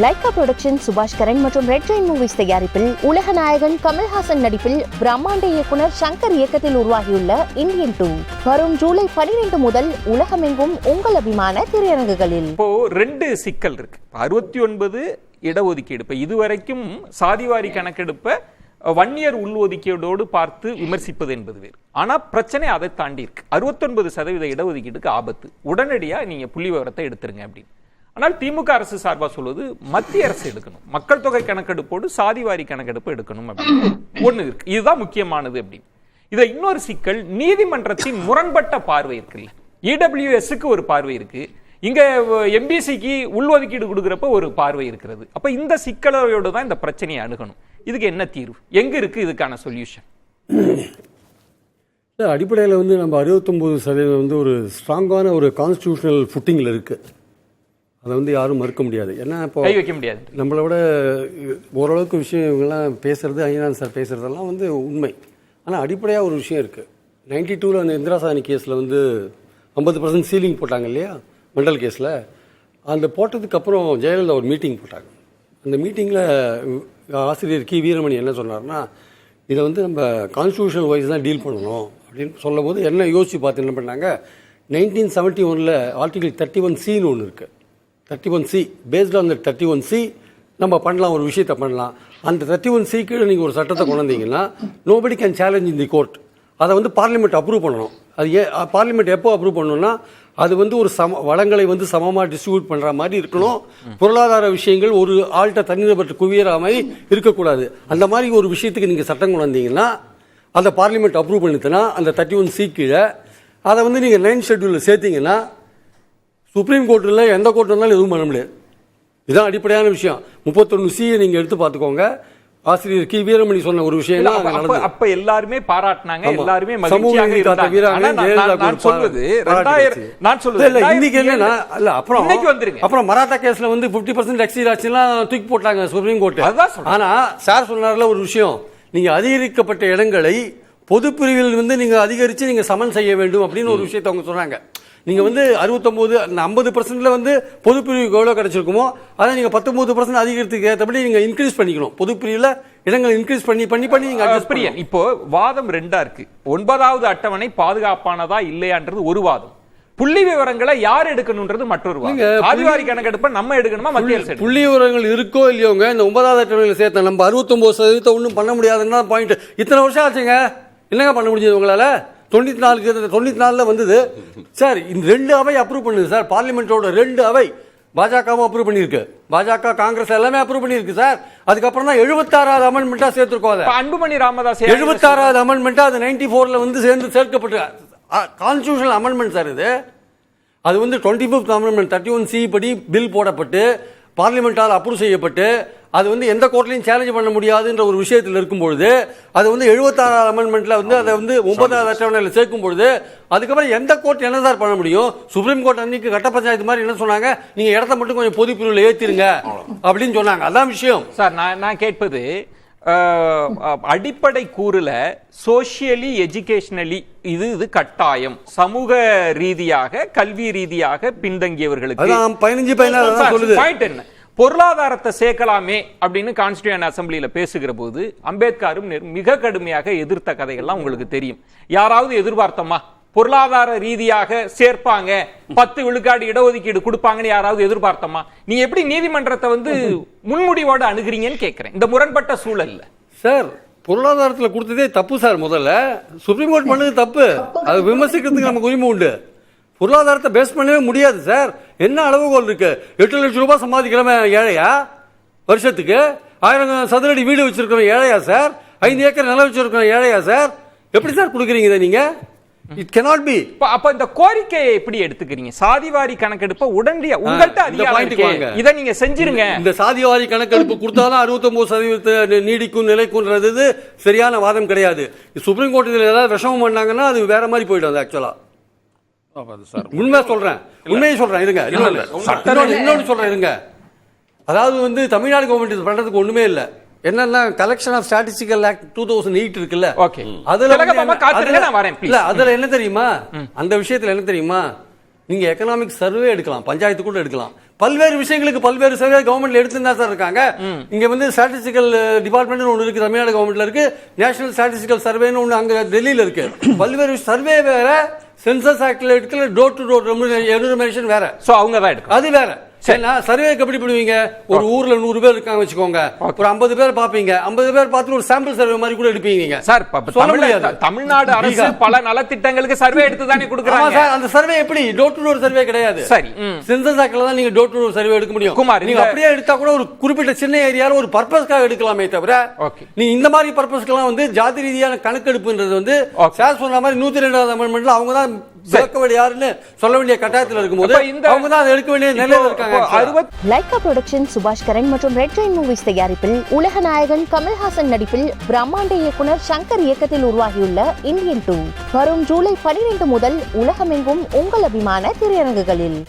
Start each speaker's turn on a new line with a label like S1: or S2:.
S1: Lyca production சுபாஷ் கரன் மற்றும் red Jain movies தயாரிப்பில் உலக நாயகன் கமல்ஹாசன் நடிப்பில் பிரம்மாண்ட இயக்குனர் சங்கர் இயக்கத்தில் உருவாகியுள்ள இந்தியன் 2 வரும் ஜூலை 12 முதல் உலகமெங்கும் உங்கள் அபிமான திரையரங்குகளில்.
S2: இப்போ 2 சிக்கல் இருக்கு. 69 இடஒதுக்கீடு இப்ப இதுவரைக்கும் சாதிவாரி கணக்கெடுப்ப 1 இயர் உள்ஒதுக்கீடோடு பார்த்து விமர்சிப்பது என்பது வேறு. ஆனா பிரச்சனை அதை தாண்டி இருக்கு. 69% இடஒதுக்கீடுக்கு ஆபத்து. உடனடியா நீங்க புள்ளி விவரத்தை எடுத்துருங்க அப்படின்னு. ஆனால் திமுக அரசு சார்பா சொல்வது மத்திய அரசு எடுக்கணும், மக்கள் தொகை கணக்கெடுப்போடு சாதிவாரி கணக்கெடுப்பு எடுக்கணும் அப்படின்னு ஒண்ணு இருக்கு. இதுதான் முக்கியமானது அப்படின்னு. இதை இன்னொரு சிக்கல், நீதிமன்றத்தின் முரண்பட்ட பார்வை இருக்குல்ல. இடபிள்யூஎஸ்க்கு ஒரு பார்வை இருக்கு, இங்க எம்பிசிக்கு உள்ஒதுக்கீடு கொடுக்கிறப்ப ஒரு பார்வை இருக்கிறது. அப்ப இந்த சிக்கலோடு தான் இந்த பிரச்சனையை அணுகணும். இதுக்கு என்ன தீர்வு, எங்க இருக்கு இதுக்கான சொல்யூஷன்?
S3: அடிப்படையில் நம்ம 69% ஒரு ஸ்ட்ராங்கான ஒரு கான்ஸ்டிடியூஷனல் ஃபுட்டிங்கில் இருக்கு. அதை யாரும் மறுக்க முடியாது. ஏன்னா இப்போ
S2: கை வைக்க முடியாது.
S3: நம்மளை விட ஓரளவுக்கு விஷயம் இவங்கெல்லாம் பேசுறது, ஐயனான் சார் பேசுறதெல்லாம் உண்மை. ஆனால் அடிப்படையாக ஒரு விஷயம் இருக்கு. 92 அந்த இந்திரா சாணி கேஸில் 50% சீலிங் போட்டாங்க இல்லையா, மண்டல் கேஸில். அந்த போட்டதுக்கு அப்புறம் ஜெயலலிதா ஒரு மீட்டிங் போட்டாங்க. அந்த மீட்டிங்கில் ஆசிரியர் கி வீரமணி என்ன சொன்னார்னா, இதை நம்ம கான்ஸ்டியூஷனல் வைஸ் தான் டீல் பண்ணணும் அப்படின்னு சொல்லும் போது என்ன யோசிச்சு பார்த்து என்ன பண்ணாங்க, 1971 ஆர்டிகல் 31C ஒன்று இருக்குது. 31C based on the 31C நம்ம பண்ணலாம், ஒரு விஷயத்தை பண்ணலாம். அந்த 31C கீழே நீங்கள் ஒரு சட்டத்தை கொண்டு வந்தீங்கன்னா nobody can challenge in the court. அதை பார்லிமெண்ட் அப்ரூவ் பண்ணணும். அது பார்லிமெண்ட் எப்போ அப்ரூவ் பண்ணணும்னா அது ஒரு வளங்களை சமமாக டிஸ்ட்ரிபியூட் பண்ணுற மாதிரி இருக்கணும். பொருளாதார விஷயங்கள் ஒரு ஆள்கிட்ட தனிநபர் குவியற மாதிரி இருக்கக்கூடாது. அந்த மாதிரி ஒரு விஷயத்துக்கு நீங்கள் சட்டம் கொண்டு வந்தீங்கன்னா அதை பார்லிமெண்ட் அப்ரூவ் பண்ணிட்டுனா அந்த 31C கீழே அதை நீங்கள் 9th ஷெட்யூலில் சேர்த்தீங்கன்னா சுப்ரீம் கோர்ட்டில் எந்த கோர்ட் இருந்தாலும் எதுவும் பண்ண முடியாது. இதுதான் அடிப்படையான விஷயம். 31C நீங்கள் எடுத்து பார்த்துக்கோங்க. ஆசிரியர் கி வீரமணி சொன்ன ஒரு விஷயம்
S2: அப்ப எல்லாருமே பாராட்டினாங்க, எல்லாருமே மகிழ்ச்சியாக இருந்தாங்க.
S3: அப்புறம் மராத்தா கேஸ்ல 50% எக்ஸீட் ஆச்சுன்னா தூக்கி போட்டாங்க சுப்ரீம் கோர்ட். ஆனா சார் சொன்னார்ல ஒரு விஷயம், நீங்க அதிகரிக்கப்பட்ட இடங்களை பொது பிரிவில் நீங்க அதிகரிச்சு நீங்க சமன் செய்ய வேண்டும் அப்படின்னு ஒரு விஷயத்தை அவங்க சொன்னாங்க. நீங்க 69 50% பொது பிரிவுக்கு எவ்வளவு கிடைச்சிருக்குமோ அதை நீங்க 19% அதிகரித்துக்கு ஏற்றபடி நீங்க இன்க்ரீஸ் பண்ணிக்கணும். பொது பிரிவுல இடங்களை இன்க்ரீஸ் பண்ணி நீங்க அட்ஜஸ்ட் பண்ணி.
S2: இப்போ வாதம் 2 இருக்கு. 9வது அட்டவணை பாதுகாப்பானதா இல்லையான்றது ஒரு வாதம், புள்ளி விவரங்களை யார் எடுக்கணும்ன்றது மற்றொரு வாதம். சாதிவாரி கணக்கெடுப்ப நம்ம எடுக்கணுமா மத்திய அரசு?
S3: புள்ளி விவரங்கள் இருக்கோ இல்லையோங்க, இந்த 9வது அட்டவணையில் சேர்த்த நம்ம 69% ஒன்றும் பண்ண முடியாதுன்னா பாயிண்ட். இத்தனை வருஷம் ஆச்சுங்க, என்னங்க பண்ண முடிஞ்சது உங்களால? 94 வந்தது சார். இந்த 2 அவை அப்ரூவ் பண்ணுது சார். பார்லிமெண்டோட 2 அவை பாஜகவும் அப்ரூவ் பண்ணிருக்கு, பாஜக காங்கிரஸ் எல்லாமே அப்ரூவ் பண்ணிருக்கு சார். அதுக்கப்புறம் தான் 76வது அமெண்ட்மெண்டா சேர்த்திருக்கோம். அதை
S2: அன்புமணி ராமதாஸ்
S3: 76வது அமெண்ட்மெண்டா அது 94ல சேர்ந்து சேர்க்கப்பட்டு கான்ஸ்டிடியூஷனல் அமெண்ட்மெண்ட் சார். இது அது 25th அமெண்ட்மெண்ட் 31C படி பில் போடப்பட்டு பார்லிமெண்டால் அப்ரூவ் செய்யப்பட்டு அது எந்த கோர்ட்லையும் சேலஞ்ச் பண்ண முடியாதுன்ற ஒரு விஷயத்தில் இருக்கும்பொழுது அது 76வது அமெண்ட்மெண்ட்ல அதை 9வது அட்டவணையில் சேர்க்கும் பொழுது அதுக்கப்புறம் எந்த கோர்ட் என்ன சார் பண்ண முடியும்? சுப்ரீம் கோர்ட் அன்னைக்கு கட்ட பஞ்சாயத்து மாதிரி என்ன சொன்னாங்க, நீங்க இடத்த மட்டும் கொஞ்சம் பொது பிரிவில் ஏற்றிருங்க அப்படின்னு சொன்னாங்க. அதான் விஷயம்
S2: சார். நான் கேட்பது அடிப்படை கூறுல சோசியலி எஜுகேஷனலி இது கட்டாயம், சமூக ரீதியாக கல்வி ரீதியாக பின்தங்கியவர்களுக்கு 15 என்ன பொருளாதாரத்தை சேர்க்கலாமே அப்படின்னு கான்ஸ்டிடியூஷன் அசம்பிளியில பேசுகிற போது அம்பேத்கரும் மிக கடுமையாக எதிர்த்த கதைகள்லாம் உங்களுக்கு தெரியும். யாராவது எதிர்பார்த்தமா பொருளாதார ரீதியாக சேர்ப்பாங்க, 10 விழுக்காடு இடஒதுக்கீடு கொடுப்பாங்கன்னு யாராவது எதிர்பார்த்தமா? நீ எப்படி நீதிமன்றத்தை முன்முடிவோடு அணுகிறீங்கன்னு கேட்கிறேன் இந்த முரண்பட்ட சூழல்ல.
S3: சார் பொருளாதாரத்தில் கொடுத்ததே தப்பு சார். முதல்ல சுப்ரீம் கோர்ட் பண்ணது தப்பு, அது விமர்சிக்கிறதுக்கு நமக்கு உரிமை உண்டு. பொருளாதாரத்தை பேஸ் பண்ணவே முடியாது சார். என்ன அளவுகோல் இருக்கு? 8 லட்சம் ரூபாய் சம்பாதிக்கிறவன் ஏழையா? வருஷத்துக்கு 1000 சதுரடி வீடு வச்சிருக்கிறவன் ஏழையா சார்? 5 ஏக்கர் நிலம் வச்சிருக்கிறவன் ஏழையா சார்? எப்படி சார் கொடுக்குறீங்க நீங்க? It cannot be.
S2: அப்ப இந்த கோரிக்கையை எப்படி எடுத்துக்கிறீங்க? சாதிவாரி கணக்கெடுப்ப உடனடியா உங்கள்ட்ட அதிகாரம் இதை நீங்க செஞ்சிருங்க.
S3: இந்த சாதிவாரி கணக்கெடுப்பு கொடுத்தாலும் 69% நீடிக்கும் நிலைக்கும்ன்றது சரியான வாதம் கிடையாது. சுப்ரீம் கோர்ட் இதுல ஏதாவது விஷமம் பண்ணாங்கன்னா அது வேற மாதிரி போயிடும். ஆக்சுவலா உண்மையை சொல்றேன் இருங்க. இன்னொன்னு சொல்றேன் இருங்க. அதாவது தமிழ்நாடு கவர்மெண்ட் பண்றதுக்கு ஒண்ணுமே இல்ல. என்னன்னா கலெக்ஷன் ஆஃப் ஸ்டாட்டிஸ்டிக்கல் ஆக்ட் 2008 இருக்குல்ல, அதுல என்ன தெரியுமா, அந்த விஷயத்துல என்ன தெரியுமா, நீங்க எக்கனாமிக் சர்வே எடுக்கலாம், பஞ்சாயத்து கூட எடுக்கலாம். பல்வேறு விஷயங்களுக்கு பல்வேறு சர்வே கவர்மெண்ட்ல எடுத்துன்னு தான் சார் இருக்காங்க. இங்க வந்து ஸ்டாட்டிஸ்டிக்கல் டிபார்ட்மெண்ட் ஒன்று இருக்கு, தமிழ்நாடு கவர்மெண்ட்ல இருக்கு, நேஷனல் ஸ்டாட்டிஸ்டிக்கல் சர்வேன்னு ஒன்று அங்க டெல்லியில இருக்கு. பல்வேறு சர்வே வேற, சென்சஸ் ஆக்ட்ல எடுக்கிற டோர் டு டோர் எனுமரேஷன் வேற.
S2: சோ அவங்க தான் எடுக்கும்.
S3: அது வேற. சர்வேக்கு எப்படி பண்ணுவீங்க? ஒரு ஊர்ல 100 பேர் இருக்காங்க வச்சுக்கோங்க, ஒரு 50 பேர் பாப்பீங்க, 50 பேர் பார்த்து ஒரு சாம்பிள் சர்வே மாதிரி கூட எடுப்பீங்க
S2: சார். தமிழ்நாடு அரசு பல நலத்திட்டங்களுக்கு சர்வே எடுத்து தானே கொடுக்குறாங்க.
S3: அந்த சர்வே எப்படி? டோர் டு டோர் சர்வே கிடையாது.
S2: சரி,
S3: சென்சஸ் ஆக்ட்ல தான் நீங்க டோர் டு டோர் சர்வே எடுக்க முடியும்.
S2: குமார்,
S3: நீங்க அப்படியே எடுத்தா கூட ஒரு குறிப்பிட்ட சின்ன ஏரியால ஒரு பர்பஸ்க்காக எடுக்கலாமே தவிர நீ இந்த மாதிரி பர்பஸ்க்கெல்லாம் வந்து ஜாதி ரீதியான கணக்கெடுப்புன்றது வந்து சார் சொன்ன மாதிரி 102வது அமெண்ட்மெண்ட்ல அவங்க தான் யாருன்னு சொல்ல வேண்டிய கட்டாயத்தில் இருக்கும்போது அவங்க தான் எடுக்க வேண்டிய நிலையில் இருக்காங்க.
S1: லைகா புரொடக்ஷன் சுபாஷ் கரன் மற்றும் ரெட் ஜெயின் மூவிஸ் தயாரிப்பில் உலக நாயகன் கமல்ஹாசன் நடிப்பில் பிரம்மாண்ட இயக்குனர் சங்கர் இயக்கத்தில் உருவாகியுள்ள இந்தியன் 2 வரும் ஜூலை 12 முதல் உலகமெங்கும் உங்கள் அபிமான திரையரங்குகளில்.